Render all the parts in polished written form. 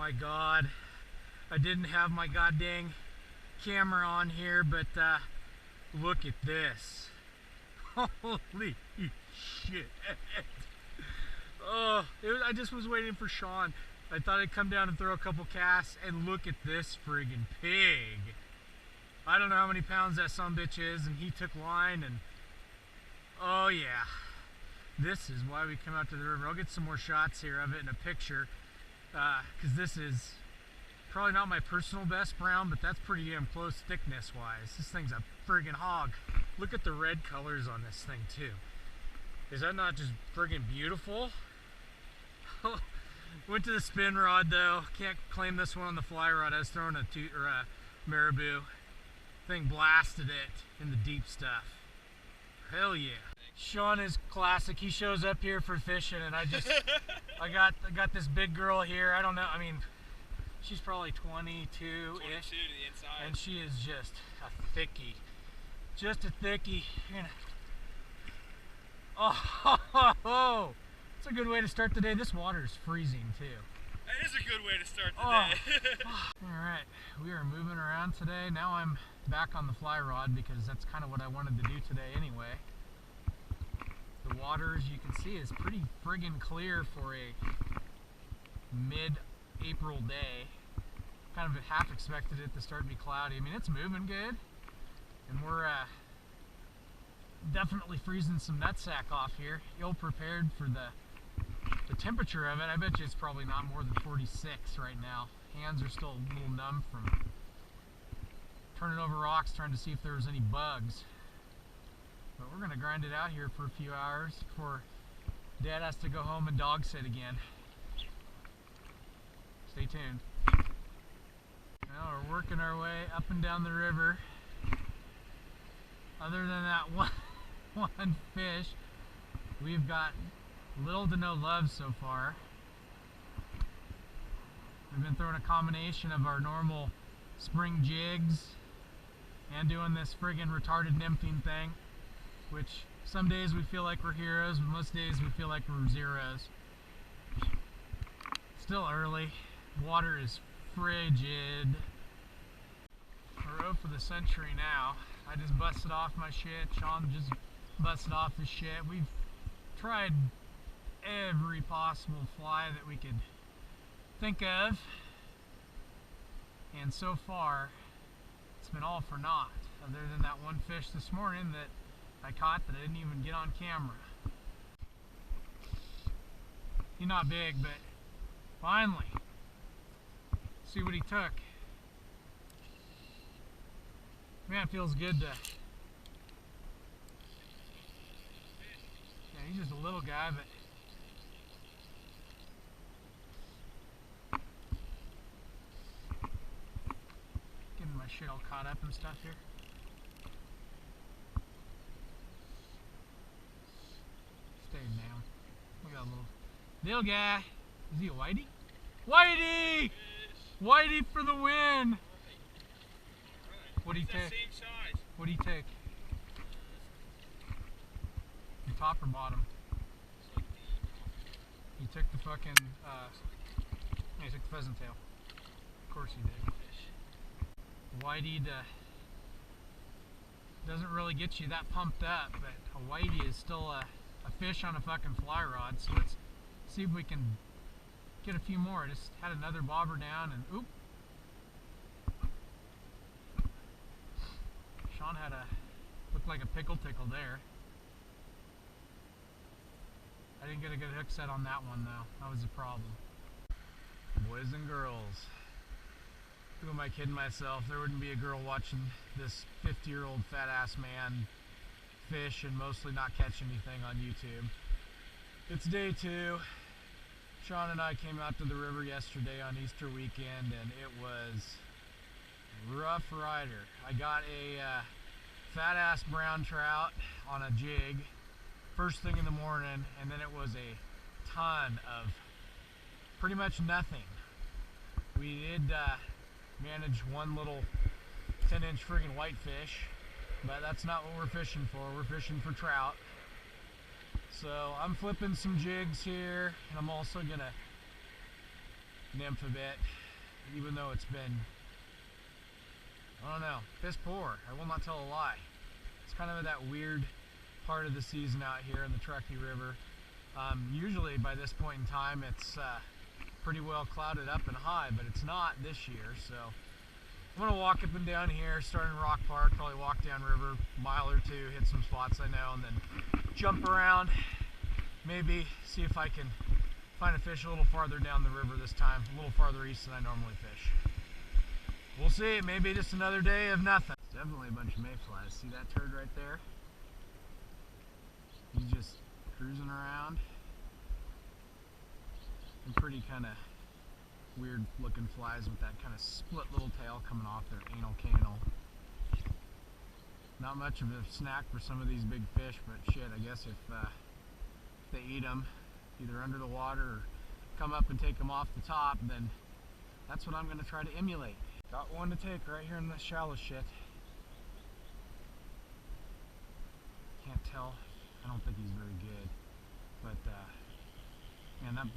my God. I didn't have my goddamn camera on here, but look at this. Holy shit. Oh, I just was waiting for Sean. I thought I'd come down and throw a couple casts, and look at this friggin' pig. I don't know how many pounds that sumbitch is, and he took line, and oh yeah. This is why we come out to the river. I'll get some more shots here of it in a picture, because this is probably not my personal best brown, but that's pretty damn close thickness wise. This thing's a friggin' hog. Look at the red colors on this thing too. Is that not just friggin' beautiful? Went to the spin rod though. Can't claim this one on the fly rod. I was throwing a marabou. Thing blasted it in the deep stuff. Hell yeah. Sean is classic. He shows up here for fishing, and I got this big girl here. I don't know. I mean, she's probably 22-ish, and she is just a thickie. Just a thickie. Oh, it's a good way to start the day. This water is freezing too. That is a good way to start the day. All right, we are moving around today. Now I'm back on the fly rod because that's kind of what I wanted to do today anyway. The water, as you can see, is pretty friggin' clear for a mid-April day. Kind of half expected it to start to be cloudy. I mean, it's moving good, and we're definitely freezing some nutsack off here. Ill prepared for the temperature of it. I bet you it's probably not more than 46 right now. Hands are still a little numb from turning over rocks, trying to see if there was any bugs. But we're gonna grind it out here for a few hours before Dad has to go home and dog sit again. Stay tuned. Now we're working our way up and down the river. Other than that one fish, we've got little to no love so far. We've been throwing a combination of our normal spring jigs and doing this friggin' retarded nymphing thing, which some days we feel like we're heroes, but most days we feel like we're zeros. Still early. Water is frigid. We're out for the century now. I just busted off my shit. Sean just busted off his shit. We've tried every possible fly that we could think of, and so far it's been all for naught, other than that one fish this morning that I caught that I didn't even get on camera. He's not big, but finally, see what he took. Man, it feels good to... Yeah, he's just a little guy, but... Getting my shit all caught up and stuff here. Staying down. We got a little guy. Is he a whitey? Whitey! Whitey for the win! What'd he take? Same size. What'd he take? The top or bottom? He took the fucking, he took the pheasant tail. Of course he did. Whitey doesn't really get you that pumped up, but a whitey is still a fish on a fucking fly rod, so let's see if we can get a few more. I just had another bobber down, and oop. Sean had looked like a pickle tickle there. I didn't get a good hook set on that one though. That was the problem. Boys and girls, who am I kidding myself? There wouldn't be a girl watching this 50-year-old fat ass man fish and mostly not catch anything on YouTube. It's day 2. Sean and I came out to the river yesterday on Easter weekend, and it was Rough Rider. I got a fat ass brown trout on a jig first thing in the morning, and then it was a ton of pretty much nothing. We did manage one little 10-inch friggin' whitefish, but that's not what we're fishing for. We're fishing for trout. So I'm flipping some jigs here, and I'm also gonna nymph a bit, even though it's been, I don't know, piss poor. I will not tell a lie. It's kind of that weird part of the season out here in the Truckee River. Usually by this point in time it's pretty well clouded up and high, but it's not this year. So I'm gonna walk up and down here, start in Rock Park, probably walk down river a mile or two, hit some spots I know, and then jump around, maybe see if I can find a fish a little farther down the river this time, a little farther east than I normally fish. We'll see, maybe just another day of nothing. It's definitely a bunch of mayflies. See that turd right there? He's just cruising around. They're pretty kind of weird looking flies with that kind of split little tail coming off their anal canal. Not much of a snack for some of these big fish, but shit, I guess if they eat them either under the water or come up and take them off the top, then that's what I'm going to try to emulate. Got one to take right here in the shallow shit. Can't tell. I don't think he's very good, but man,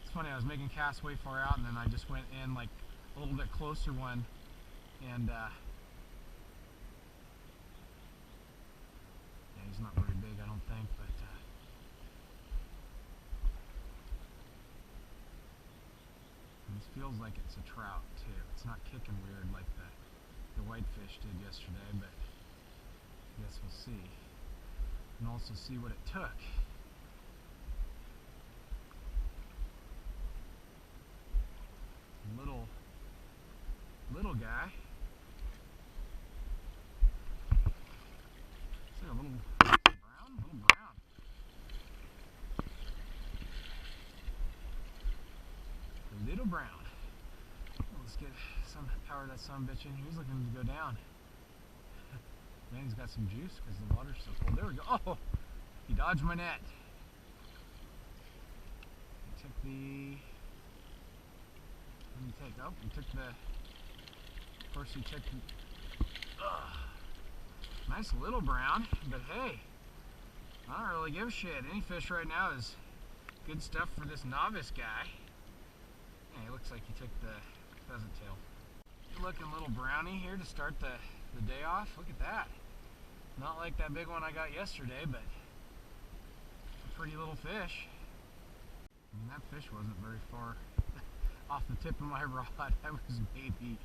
it's funny. I was making casts way far out, and then I just went in like a little bit closer one, and yeah, he's not very big, I don't think, but this feels like it's a trout too. It's not kicking weird like the whitefish did yesterday, but I guess we'll see. And also see what it took. Little guy. It's like a little brown. A little brown. Let's get some power that son bitch in. He's looking to go down. Man, he's got some juice because the water's so cold. There we go. Oh, he dodged my net. He took the. What did he take? Oh, he took the. Of course, he took. Nice little brown, but hey, I don't really give a shit. Any fish right now is good stuff for this novice guy. Yeah, he looks like he took the pheasant tail. Good looking little brownie here to start the day off. Look at that. Not like that big one I got yesterday, but a pretty little fish. I mean, that fish wasn't very far off the tip of my rod. I was maybe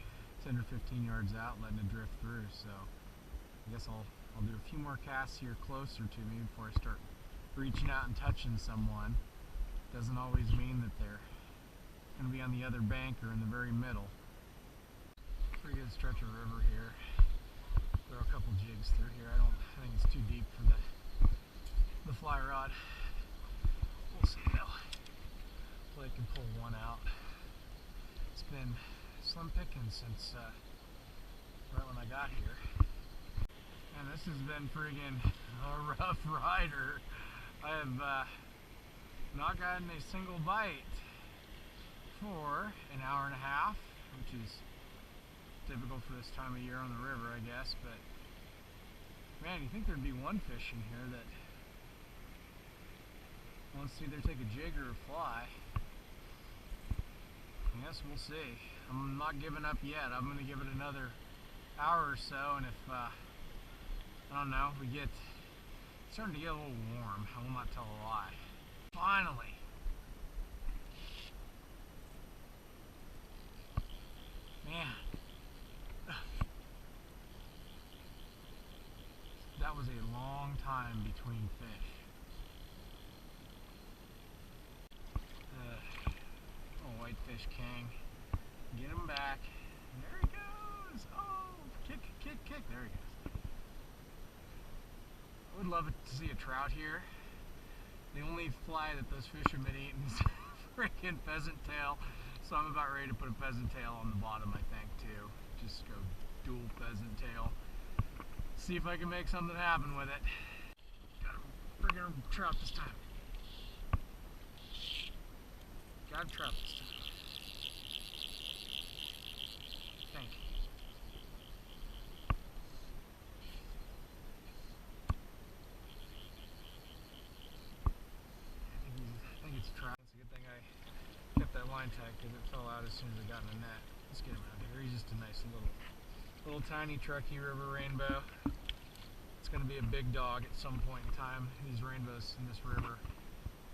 10 or 15 yards out, letting it drift through. So I guess I'll do a few more casts here closer to me before I start reaching out and touching someone. Doesn't always mean that they're going to be on the other bank or in the very middle. Pretty good stretch of river here. Throw a couple jigs through here. I think it's too deep for the fly rod. We'll see though. Hopefully I can pull one out. It's been slim pickings since right when I got here. And this has been friggin' a rough rider. I have not gotten a single bite for an hour and a half, which is typical for this time of year on the river, I guess. But man, you think there'd be one fish in here that wants to either take a jig or a fly. I guess we'll see. I'm not giving up yet. I'm going to give it another hour or so, and if I don't know, it's starting to get a little warm. I will not tell a lie. Finally. Man. That was a long time between fish. Oh, whitefish king. Get him back. There he goes. Oh, kick. There he goes. I would love to see a trout here. The only fly that those fish have been eating is freaking pheasant tail. So I'm about ready to put a pheasant tail on the bottom, I think, too. Just go dual pheasant tail. See if I can make something happen with it. Got a friggin' trout this time. Got a trout this time. Thank you. I think it's a trout. It's a good thing I kept that line tight because it fell out as soon as I got in the net. Let's get him out here. He's just a nice little tiny Truckee River rainbow. It's going to be a big dog at some point in time. These rainbows in this river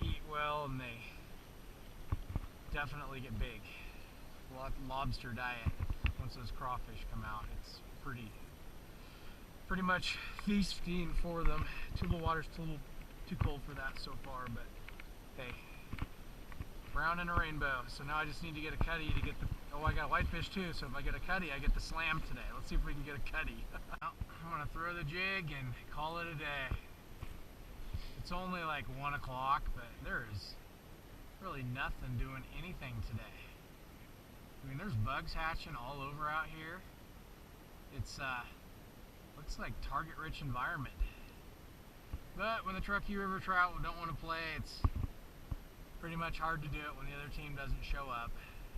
eat well, and they definitely get big. Lobster diet. Once those crawfish come out, it's pretty much feasting for them. The water's a little too cold for that so far, but hey, brown and a rainbow. So now I just need to get a cutty to get the, oh, I got a whitefish too, so if I get a cutty, I get the slam today. Let's see if we can get a cutty. Well, I'm gonna throw the jig and call it a day. It's only like 1 o'clock, but there's really nothing doing anything today. I mean, there's bugs hatching all over out here. It's looks like target-rich environment. But when the Truckee River trout don't want to play, it's pretty much hard to do it when the other team doesn't show up.